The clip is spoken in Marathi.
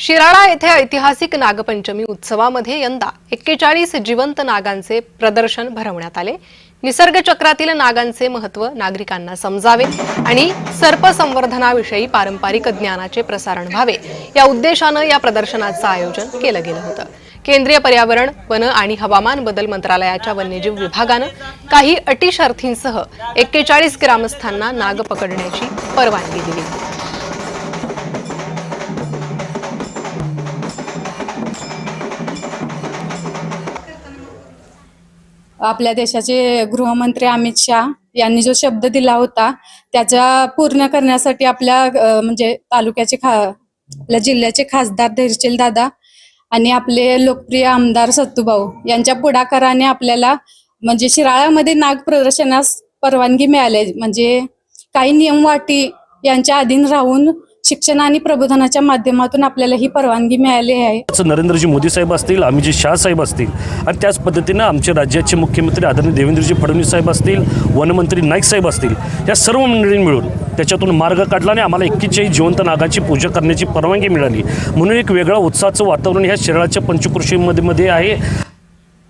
शिराळा येथे ऐतिहासिक नागपंचमी उत्सवामध्ये यंदा 41 जिवंत नागांचे प्रदर्शन भरवण्यात आले। निसर्ग चक्रातील नागांचे महत्त्व नागरिकांना समजावे आणि सर्प संवर्धनाविषयी पारंपरिक ज्ञानाचे प्रसारण व्हावे या उद्देशाने या प्रदर्शनाचे आयोजन केले गेले होते। केंद्रीय पर्यावरण, वन आणि हवामान बदल मंत्रालयाच्या वन्यजीव विभागाने काही अटी शर्थींसह 41 ग्रामस्थांना नाग पकडण्याची परवानगी दिली। आपल्या देशाचे गृहमंत्री अमित शाह यांनी जो शब्द दिला होता त्याचा पूर्ण करण्यासाठी आपल्या तालुक्याचे आपल्या जिल्ह्याचे खासदार धैर्यशील दादा आणि आपले लोकप्रिय आमदार सत्तूभाऊ यांच्या पुढाकाराने आपल्याला शिराळ्यामध्ये नाग प्रदर्शनास परवानगी मिळाली। काही नियम अटी यांच्या अधीन राहून शिक्षण आणि प्रबोधनाच्या माध्यमातून आपल्याला ही परवानगी मिळाली आहे। नरेंद्रजी मोदी साहेब असतील, अमितजी शाह साहेब असतील आणि त्याच पद्धतीने आमचे राज्याचे मुख्यमंत्री आदरणीय देवेंद्रजी फडणवीस साहेब असतील, वनमंत्री नाईक साहेब असतील, या सर्व मंडळींनी मिळून त्याच्यातून मार्ग काढला आणि आम्हाला 41 जिवंत नागाची पूजा करण्याची परवानगी मिळाली। म्हणून एक वेगळा उत्साहाचं वातावरण ह्या शिराळ्याच्या पंचक्रोशीमध्ये आहे।